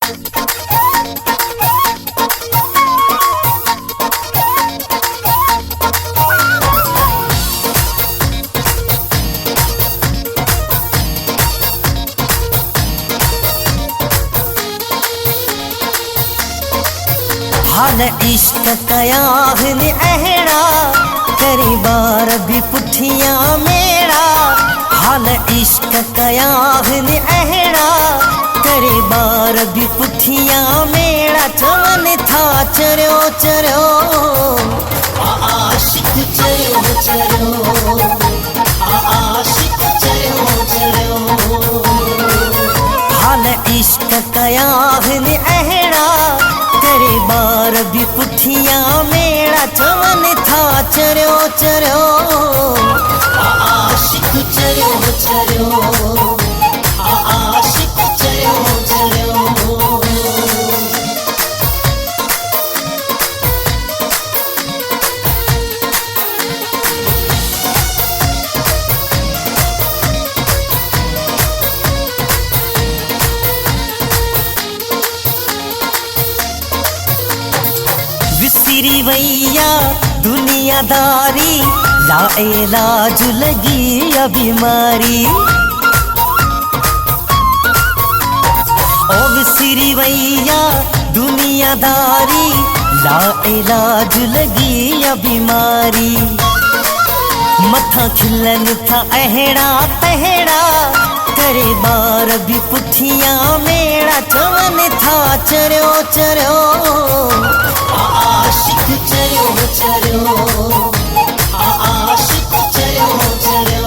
हाल इश्क कयाह ने अहड़ा करी बार भी पुठिया मेरा। हाल इश्क कयाह ने अहड़ा करी बार भी पुठिया मेरा। चवन था चरो चरो आशिक चरो चरो आशिक चरो चरो। हाल इश्क कयाह ने अहड़ा करे बार भी पुठिया मेरा। चवन था चरो चरो आशिक चरो चरो आशिक चरो चरो। विसिरी वैया दुनियादारी लाए लाज लगी या बीमारी। ओ विसिरी वैया दुनियादारी लाए लाज लगी या बीमारी। मथा खिलन था अहड़ा तहड़ा करे बार भी पुठिया मेरा। चवन था चरो चरो आशिक चरो चरो आशिक चरो चरो।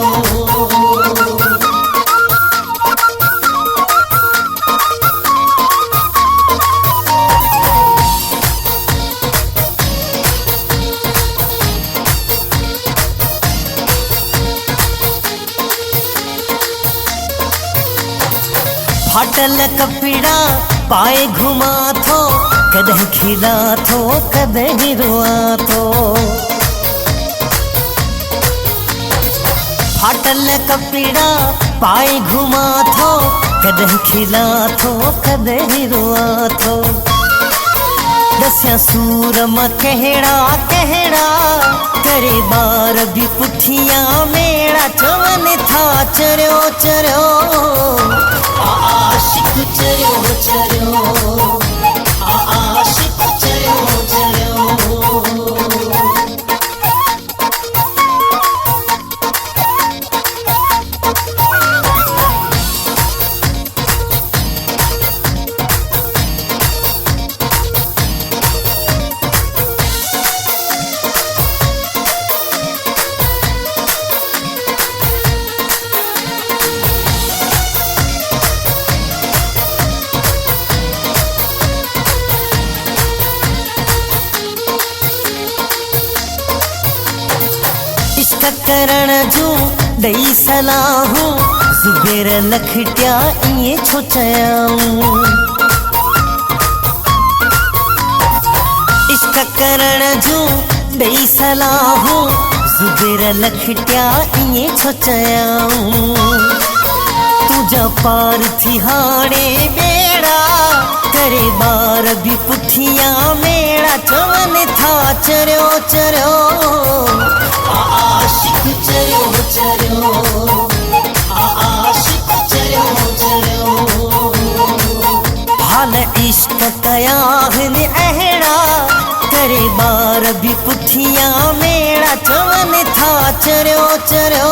फाटल कपड़ा पाए घुमा थो कदह खिला थो कदह रुआ थो। फाटल कपड़ा पाए घुमा थो कदह खिला थो कदह रुआ थो। दस्या सूर मां कहड़ा कहड़ा करे बार भी पुठिया मेरा। चवन था चरो चरो आशिक चरो चरो आशिक चरो चरो। इश्क करण जो दई सलाहूं ज़ुबैर लखटिया इए छो चयाऊं। इश्क करण जो दई सलाहूं ज़ुबैर लखटिया इए छो चयाऊं। तुझा पार थी हाणे बेड़ा करे बार भी पुठिया मेरा। चवन था चरो चरो आशिक चरो चरो आशिक चरो चरो। हाल इश्क कयाह ने अहड़ा करे बार भी पुठिया मेरा। चवन था चरो चरो